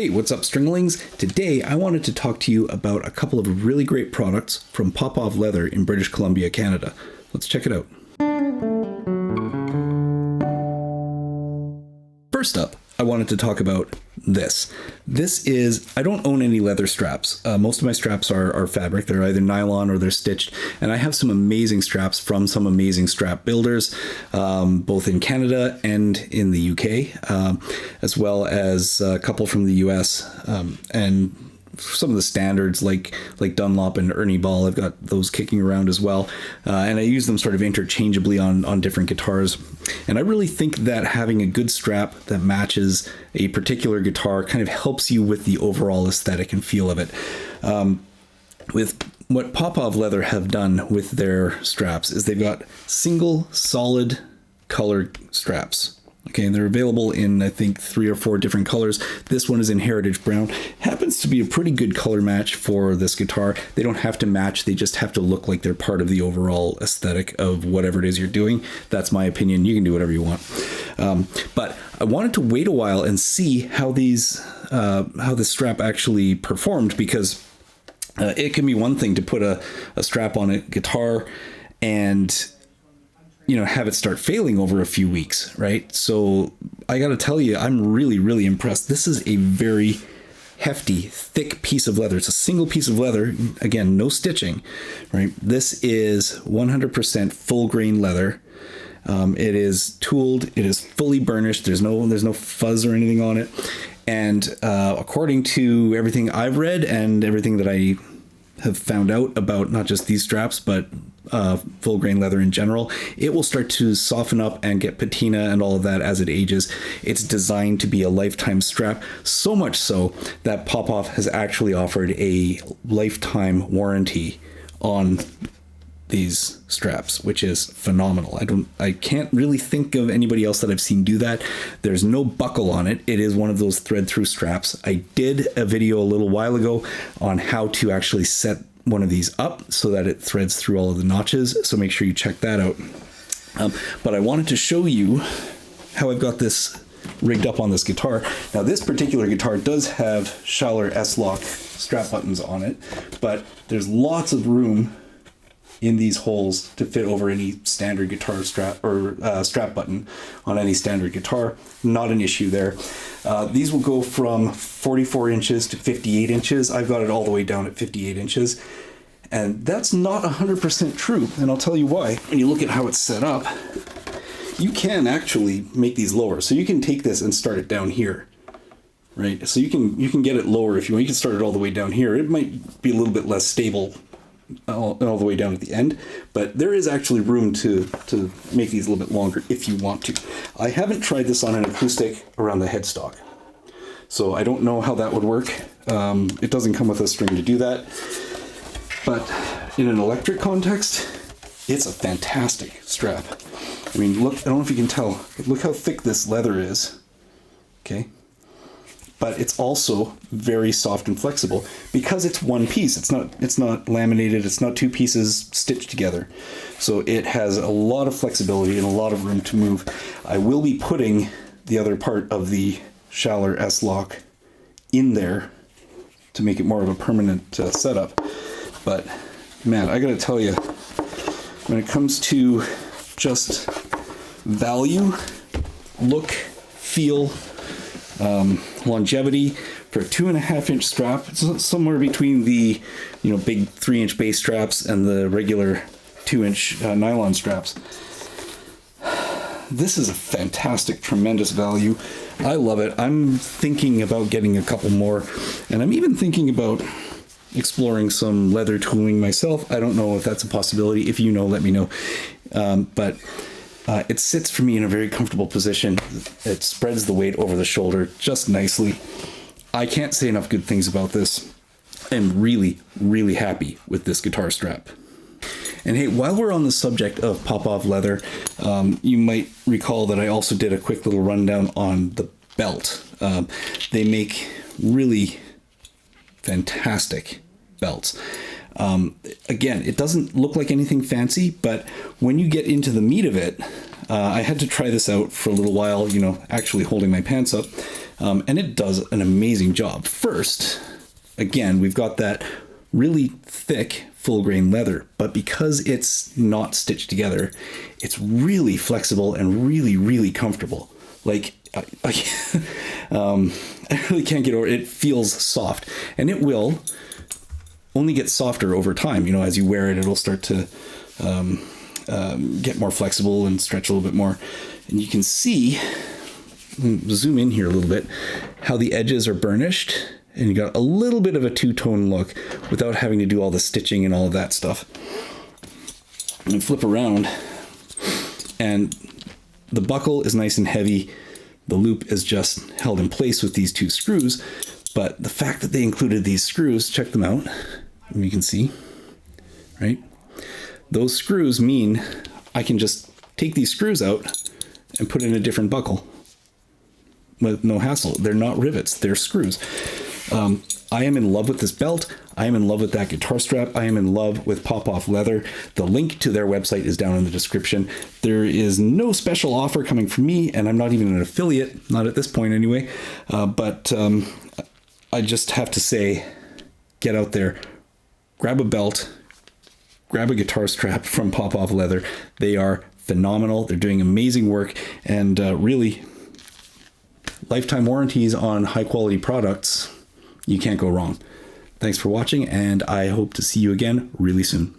Hey, what's up, Stringlings? Today I wanted to talk to you about a couple of really great products from Popov Leather in British Columbia, Canada. Let's check it out. First up, I wanted to talk about this. This is, I don't own any leather straps. Most of my straps are fabric. They're either nylon or they're stitched. And I have some amazing straps from some amazing strap builders, both in Canada and in the UK, as well as a couple from the US, and some of the standards like Dunlop and Ernie Ball. I've got those kicking around as well. And I use them sort of interchangeably on different guitars. And I really think that having a good strap that matches a particular guitar kind of helps you with the overall aesthetic and feel of it. With what Popov Leather have done with their straps is they've got single solid colored straps. Okay, and they're available in, I think, 3 or 4 different colors. This one is in Heritage Brown. Happens to be a pretty good color match for this guitar. They don't have to match, they just have to look like they're part of the overall aesthetic of whatever it is you're doing. That's my opinion. You can do whatever you want. But I wanted to wait a while and see how this strap actually performed, because it can be one thing to put a strap on a guitar and have it start failing over a few weeks, right? So I got to tell you, I'm really, really impressed. This is a very hefty, thick piece of leather. It's a single piece of leather. Again, no stitching, right? This is 100% full grain leather. It is tooled. It is fully burnished. There's no fuzz or anything on it. And according to everything I've read and everything that I have found out about not just these straps, but full grain leather in general, it will start to soften up and get patina and all of that as it ages. It's designed to be a lifetime strap, so much so that Popov has actually offered a lifetime warranty on these straps, which is phenomenal. I can't really think of anybody else that I've seen do that. There's no buckle on it. It is one of those thread through straps. I did a video a little while ago on how to actually set one of these up so that it threads through all of the notches. So make sure you check that out. But I wanted to show you how I've got this rigged up on this guitar. Now, this particular guitar does have Schaller S-Lock strap buttons on it, but there's lots of room in these holes to fit over any standard guitar strap or strap button on any standard guitar. Not an issue there. These will go from 44 inches to 58 inches. I've got it all the way down at 58 inches. And that's not 100% true. And I'll tell you why. When you look at how it's set up, you can actually make these lower. So you can take this and start it down here, right? So you can get it lower if you want. You can start it all the way down here. It might be a little bit less stable all the way down at the end, but there is actually room to make these a little bit longer if you want to. I haven't tried this on an acoustic around the headstock, so I don't know how that would work. It doesn't come with a string to do that, but in an electric context, it's a fantastic strap. I mean, look, I don't know if you can tell, but look how thick this leather is, okay? But it's also very soft and flexible because it's one piece. It's not laminated. It's not 2 pieces stitched together. So it has a lot of flexibility and a lot of room to move. I will be putting the other part of the Schaller S-Lock in there to make it more of a permanent setup. But man, I gotta tell you, when it comes to just value, look, feel, longevity for a 2.5-inch strap, it's somewhere between the big 3-inch bass straps and the regular 2-inch nylon straps. This is a fantastic, tremendous value. I love it. I'm thinking about getting a couple more, and I'm even thinking about exploring some leather tooling myself. I don't know if that's a possibility. If you know, let me know. But it sits for me in a very comfortable position. It spreads the weight over the shoulder just nicely. I can't say enough good things about this. I'm really, really happy with this guitar strap. And hey, while we're on the subject of Popov Leather, you might recall that I also did a quick little rundown on the belt. They make really fantastic belts. Again, it doesn't look like anything fancy, but when you get into the meat of it, I had to try this out for a little while, actually holding my pants up. And it does an amazing job. First, again, we've got that really thick full grain leather, but because it's not stitched together, it's really flexible and really, really comfortable. Like, I really can't get over it. It feels soft, and it will only get softer over time. You know, as you wear it, it'll start to get more flexible and stretch a little bit more. And you can see, zoom in here a little bit, how the edges are burnished, and you got a little bit of a two-tone look without having to do all the stitching and all of that stuff. And flip around, and the buckle is nice and heavy. The loop is just held in place with these 2 screws, but the fact that they included these screws, check them out, and you can see, right? Those screws mean I can just take these screws out and put in a different buckle with no hassle. They're not rivets, they're screws. I am in love with this belt. I am in love with that guitar strap. I am in love with Popov Leather. The link to their website is down in the description. There is no special offer coming from me, and I'm not even an affiliate, not at this point anyway. But I just have to say, get out there, grab a belt, grab a guitar strap from Popov Leather. They are phenomenal. They're doing amazing work, and really, lifetime warranties on high quality products. You can't go wrong. Thanks for watching, and I hope to see you again really soon.